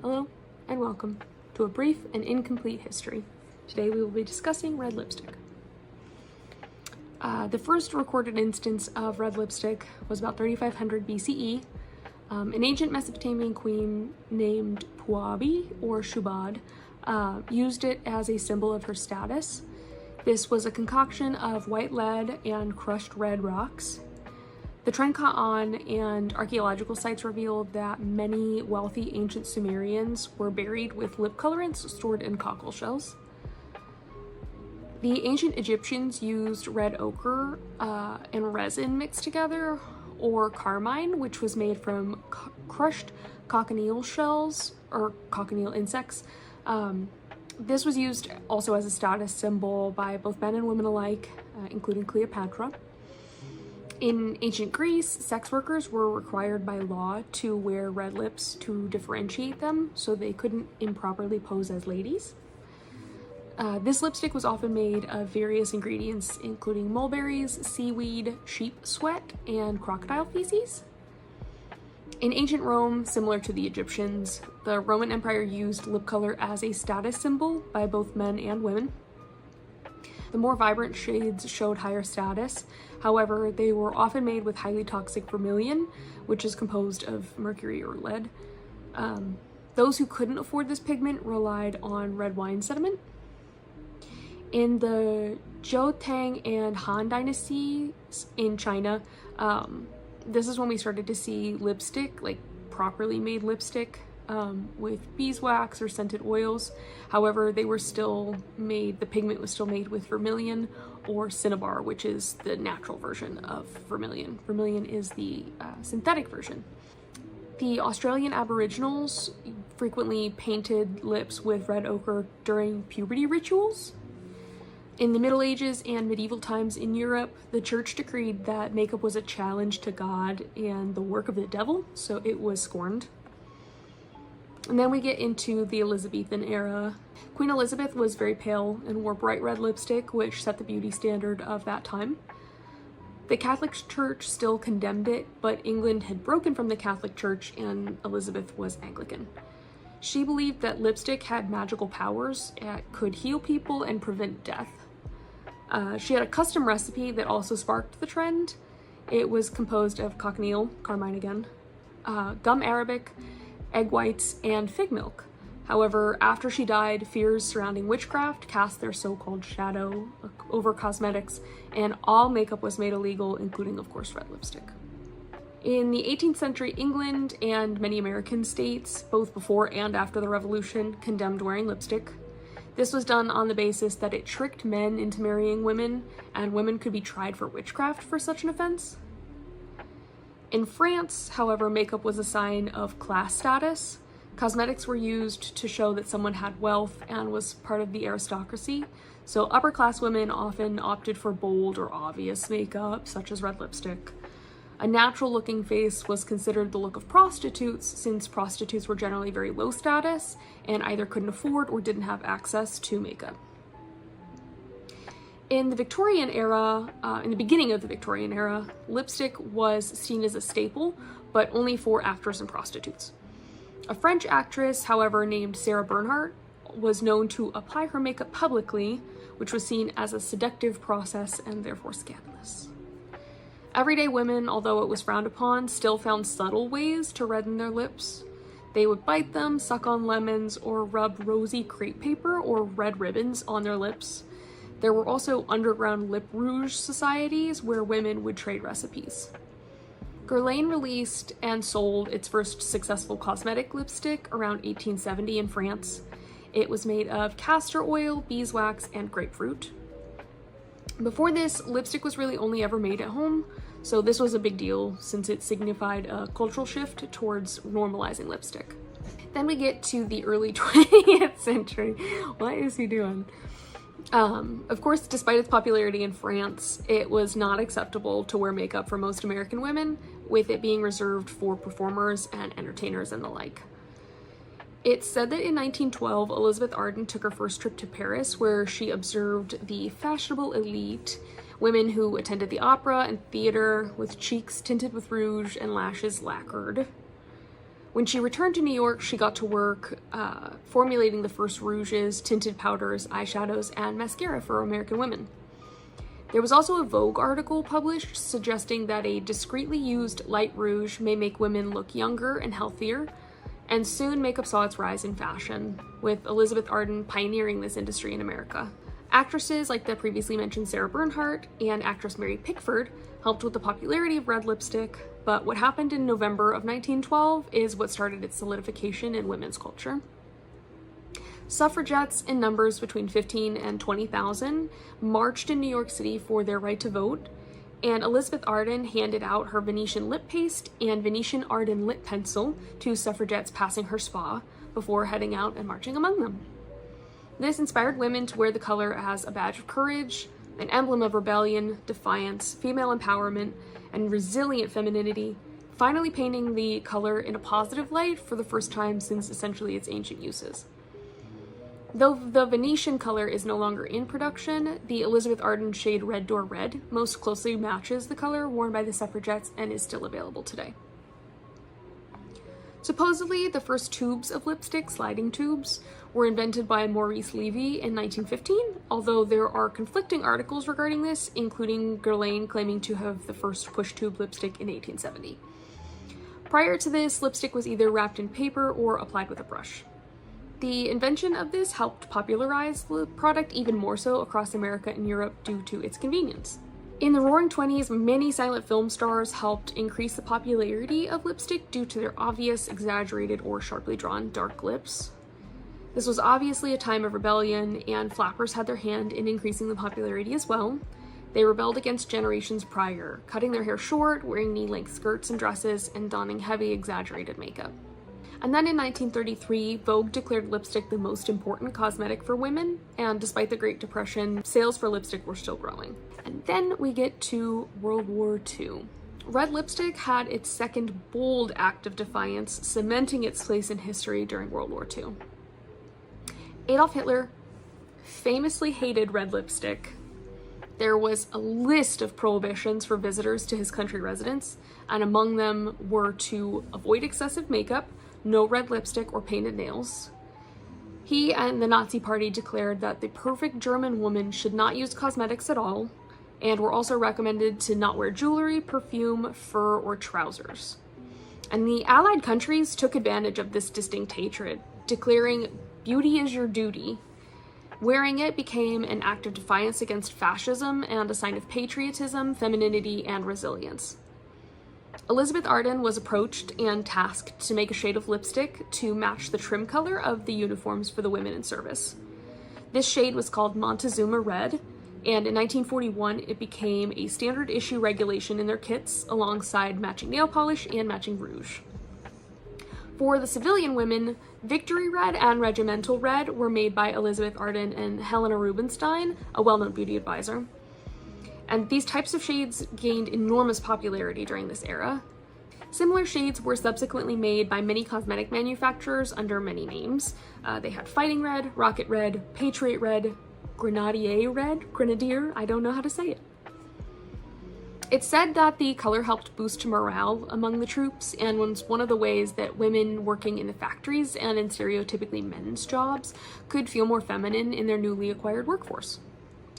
Hello and welcome to a brief and incomplete history. Today we will be discussing red lipstick. The first recorded instance of red lipstick was about 3500 BCE. An ancient Mesopotamian queen named Puabi or Shubad used it as a symbol of her status. This was a concoction of white lead and crushed red rocks. The trend caught on, and archaeological sites revealed that many wealthy ancient Sumerians were buried with lip colorants stored in cockle shells. The ancient Egyptians used red ochre and resin mixed together, or carmine, which was made from crushed cochineal shells or cochineal insects. This was used also as a status symbol by both men and women alike, including Cleopatra. In ancient Greece, sex workers were required by law to wear red lips to differentiate them so they couldn't improperly pose as ladies. This lipstick was often made of various ingredients, including mulberries, seaweed, sheep sweat, and crocodile feces. In ancient Rome, similar to the Egyptians, the Roman Empire used lip color as a status symbol by both men and women. The more vibrant shades showed higher status. However, they were often made with highly toxic vermilion, which is composed of mercury or lead. Those who couldn't afford this pigment relied on red wine sediment. In the Zhou, Tang, and Han dynasties in China, this is when we started to see lipstick, like properly made lipstick, with beeswax or scented oils. However, they were still made, the pigment was still made with vermilion or cinnabar, which is the natural version of vermilion. Vermilion is the synthetic version. The Australian Aboriginals frequently painted lips with red ochre during puberty rituals. In the Middle Ages and medieval times in Europe, the church decreed that makeup was a challenge to God and the work of the devil, so it was scorned. And then we get into the Elizabethan era. Queen Elizabeth was very pale and wore bright red lipstick, which set the beauty standard of that time. The Catholic Church still condemned it, but England had broken from the Catholic Church and Elizabeth was Anglican. She believed that lipstick had magical powers, it could heal people and prevent death. She had a custom recipe that also sparked the trend. It was composed of cochineal, carmine again, gum arabic, egg whites, and fig milk. However, after she died, fears surrounding witchcraft cast their so-called shadow over cosmetics, and all makeup was made illegal, including, of course, red lipstick. In the 18th century, England and many American states, both before and after the Revolution, condemned wearing lipstick. This was done on the basis that it tricked men into marrying women, and women could be tried for witchcraft for such an offense. In France, however, makeup was a sign of class status. Cosmetics were used to show that someone had wealth and was part of the aristocracy, so upper-class women often opted for bold or obvious makeup, such as red lipstick. A natural-looking face was considered the look of prostitutes, since prostitutes were generally very low status and either couldn't afford or didn't have access to makeup. In the Victorian era, in the beginning of the Victorian era, lipstick was seen as a staple, but only for actors and prostitutes. A French actress, however, named Sarah Bernhardt, was known to apply her makeup publicly, which was seen as a seductive process and therefore scandalous. Everyday women, although it was frowned upon, still found subtle ways to redden their lips. They would bite them, suck on lemons, or rub rosy crepe paper or red ribbons on their lips. There were also underground lip rouge societies where women would trade recipes. Guerlain released and sold its first successful cosmetic lipstick around 1870 in France. It was made of castor oil, beeswax, and grapefruit. Before this, lipstick was really only ever made at home, so this was a big deal since it signified a cultural shift towards normalizing lipstick. Then we get to the early 20th century. What is he doing? Of course, despite its popularity in France, it was not acceptable to wear makeup for most American women, with it being reserved for performers and entertainers and the like. It's said that in 1912, Elizabeth Arden took her first trip to Paris, where she observed the fashionable elite, women who attended the opera and theater with cheeks tinted with rouge and lashes lacquered. When she returned to New York, she got to work formulating the first rouges, tinted powders, eyeshadows, and mascara for American women. There was also a Vogue article published suggesting that a discreetly used light rouge may make women look younger and healthier, and soon makeup saw its rise in fashion, with Elizabeth Arden pioneering this industry in America. Actresses like the previously mentioned Sarah Bernhardt and actress Mary Pickford helped with the popularity of red lipstick, but what happened in November of 1912 is what started its solidification in women's culture. Suffragettes in numbers between 15 and 20,000 marched in New York City for their right to vote, and Elizabeth Arden handed out her Venetian lip paste and Venetian Arden lip pencil to suffragettes passing her spa before heading out and marching among them. This inspired women to wear the color as a badge of courage, an emblem of rebellion, defiance, female empowerment, and resilient femininity, finally painting the color in a positive light for the first time since essentially its ancient uses. Though the Venetian color is no longer in production, the Elizabeth Arden shade Red Door Red most closely matches the color worn by the suffragettes and is still available today. Supposedly, the first tubes of lipstick, sliding tubes, were invented by Maurice Levy in 1915, although there are conflicting articles regarding this, including Guerlain claiming to have the first push tube lipstick in 1870. Prior to this, lipstick was either wrapped in paper or applied with a brush. The invention of this helped popularize the product even more so across America and Europe due to its convenience. In the Roaring Twenties, many silent film stars helped increase the popularity of lipstick due to their obvious, exaggerated, or sharply drawn dark lips. This was obviously a time of rebellion, and flappers had their hand in increasing the popularity as well. They rebelled against generations prior, cutting their hair short, wearing knee-length skirts and dresses, and donning heavy, exaggerated makeup. And then in 1933, Vogue declared lipstick the most important cosmetic for women, and despite the Great Depression, sales for lipstick were still growing. And then we get to World War II. Red lipstick had its second bold act of defiance, cementing its place in history during World War II. Adolf Hitler famously hated red lipstick. There was a list of prohibitions for visitors to his country residence, and among them were to avoid excessive makeup, no red lipstick or painted nails. He and the Nazi Party declared that the perfect German woman should not use cosmetics at all, and were also recommended to not wear jewelry, perfume, fur, or trousers. And the Allied countries took advantage of this distinct hatred, declaring beauty is your duty. Wearing it became an act of defiance against fascism and a sign of patriotism, femininity, and resilience. Elizabeth Arden was approached and tasked to make a shade of lipstick to match the trim color of the uniforms for the women in service. This shade was called Montezuma Red, and in 1941 it became a standard issue regulation in their kits alongside matching nail polish and matching rouge. For the civilian women, Victory Red and Regimental Red were made by Elizabeth Arden and Helena Rubinstein, a well-known beauty advisor. And these types of shades gained enormous popularity during this era. Similar shades were subsequently made by many cosmetic manufacturers under many names. They had Fighting Red, Rocket Red, Patriot Red, Grenadier, I don't know how to say it. It's said that the color helped boost morale among the troops and was one of the ways that women working in the factories and in stereotypically men's jobs could feel more feminine in their newly acquired workforce.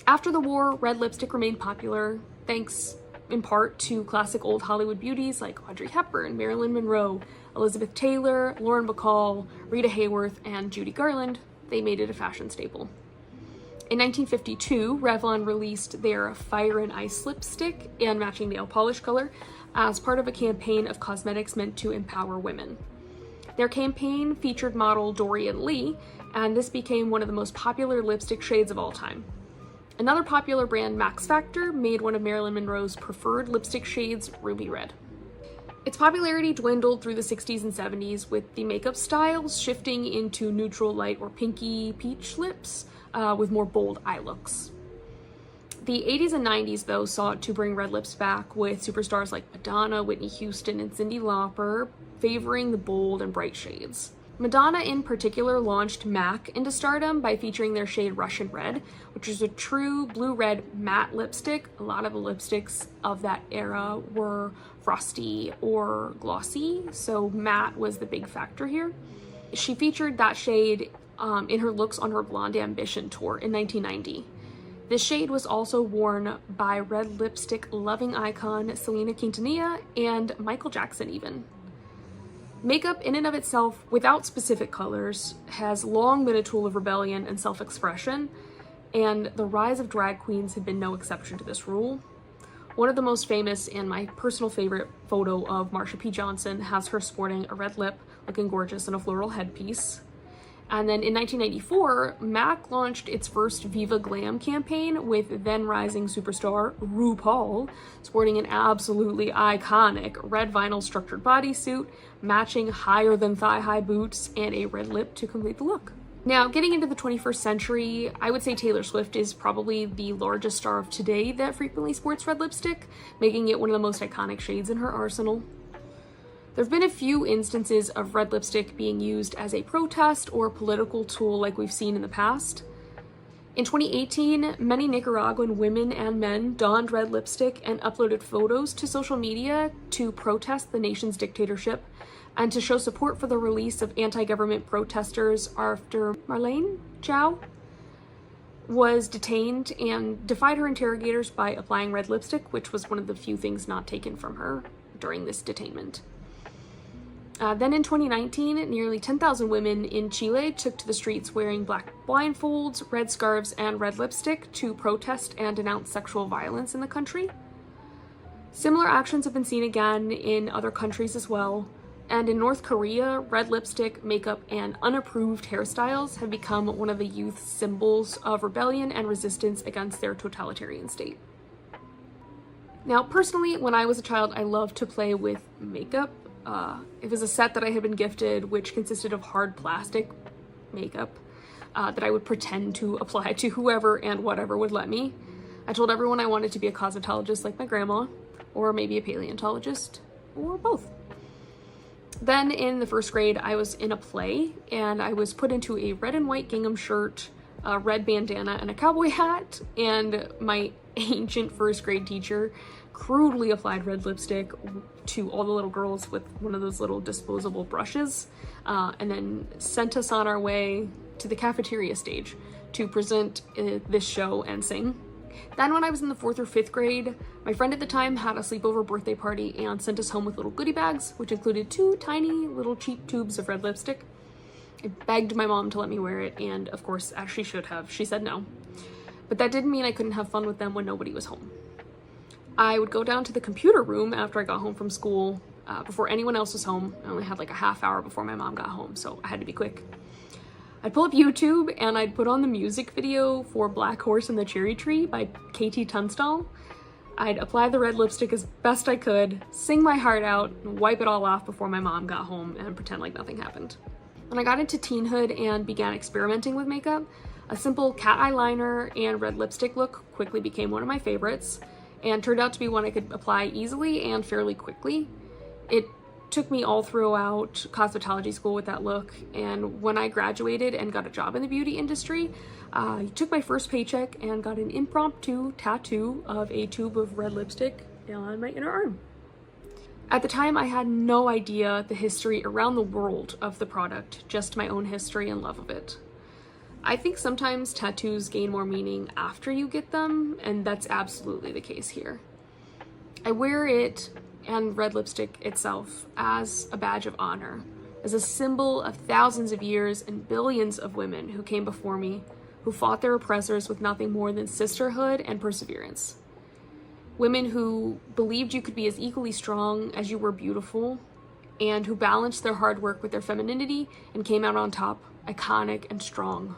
After the war, red lipstick remained popular, thanks in part to classic old Hollywood beauties like Audrey Hepburn, Marilyn Monroe, Elizabeth Taylor, Lauren Bacall, Rita Hayworth, and Judy Garland. They made it a fashion staple. In 1952, Revlon released their Fire and Ice lipstick and matching nail polish color as part of a campaign of cosmetics meant to empower women. Their campaign featured model Dorian Lee, and this became one of the most popular lipstick shades of all time. Another popular brand, Max Factor, made one of Marilyn Monroe's preferred lipstick shades, Ruby Red. Its popularity dwindled through the 60s and 70s, with the makeup styles shifting into neutral light or pinky peach lips with more bold eye looks. The 80s and 90s, though, sought to bring red lips back, with superstars like Madonna, Whitney Houston, and Cyndi Lauper favoring the bold and bright shades. Madonna in particular launched MAC into stardom by featuring their shade Russian Red, which is a true blue-red matte lipstick. A lot of the lipsticks of that era were frosty or glossy, so matte was the big factor here. She featured that shade in her looks on her Blonde Ambition tour in 1990. This shade was also worn by red lipstick loving icon Selena Quintanilla and Michael Jackson even. Makeup in and of itself, without specific colors, has long been a tool of rebellion and self-expression, and the rise of drag queens had been no exception to this rule. One of the most famous and my personal favorite photo of Marsha P. Johnson has her sporting a red lip, looking gorgeous in a floral headpiece. And then in 1994, MAC launched its first Viva Glam campaign with then rising superstar RuPaul, sporting an absolutely iconic red vinyl structured bodysuit, matching higher than thigh-high boots, and a red lip to complete the look. Now, getting into the 21st century, I would say Taylor Swift is probably the largest star of today that frequently sports red lipstick, making it one of the most iconic shades in her arsenal. There have been a few instances of red lipstick being used as a protest or political tool like we've seen in the past. In 2018, many Nicaraguan women and men donned red lipstick and uploaded photos to social media to protest the nation's dictatorship and to show support for the release of anti-government protesters after Marlene Chao was detained and defied her interrogators by applying red lipstick, which was one of the few things not taken from her during this detainment. Then in 2019, nearly 10,000 women in Chile took to the streets wearing black blindfolds, red scarves, and red lipstick to protest and denounce sexual violence in the country. Similar actions have been seen again in other countries as well. And in North Korea, red lipstick, makeup, and unapproved hairstyles have become one of the youth's symbols of rebellion and resistance against their totalitarian state. Now, personally, when I was a child, I loved to play with makeup. It was a set that I had been gifted, which consisted of hard plastic makeup that I would pretend to apply to whoever and whatever would let me. I told everyone I wanted to be a cosmetologist like my grandma, or maybe a paleontologist, or both. Then in the first grade, I was in a play, and I was put into a red and white gingham shirt, a red bandana, and a cowboy hat, and my ancient first grade teacher crudely applied red lipstick to all the little girls with one of those little disposable brushes, and then sent us on our way to the cafeteria stage to present this show and sing. Then when I was in the 4th or 5th grade, my friend at the time had a sleepover birthday party and sent us home with little goodie bags, which included 2 tiny little cheap tubes of red lipstick. I begged my mom to let me wear it, and of course, as she should have, she said no. But that didn't mean I couldn't have fun with them when nobody was home. I would go down to the computer room after I got home from school, before anyone else was home. I only had like a half hour before my mom got home, so I had to be quick. I'd pull up YouTube and I'd put on the music video for Black Horse and the Cherry Tree by KT Tunstall. I'd apply the red lipstick as best I could, sing my heart out, and wipe it all off before my mom got home and pretend like nothing happened. When I got into teenhood and began experimenting with makeup, a simple cat eyeliner and red lipstick look quickly became one of my favorites, and turned out to be one I could apply easily and fairly quickly. It took me all throughout cosmetology school with that look, and when I graduated and got a job in the beauty industry, I took my first paycheck and got an impromptu tattoo of a tube of red lipstick on my inner arm. At the time, I had no idea the history around the world of the product, just my own history and love of it. I think sometimes tattoos gain more meaning after you get them, and that's absolutely the case here. I wear it and red lipstick itself as a badge of honor, as a symbol of thousands of years and billions of women who came before me, who fought their oppressors with nothing more than sisterhood and perseverance. Women who believed you could be as equally strong as you were beautiful, and who balanced their hard work with their femininity and came out on top, iconic and strong.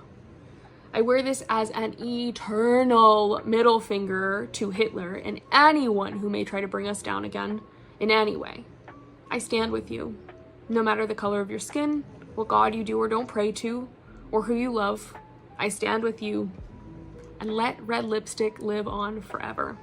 I wear this as an eternal middle finger to Hitler and anyone who may try to bring us down again in any way. I stand with you, no matter the color of your skin, what God you do or don't pray to, or who you love. I stand with you, and let red lipstick live on forever.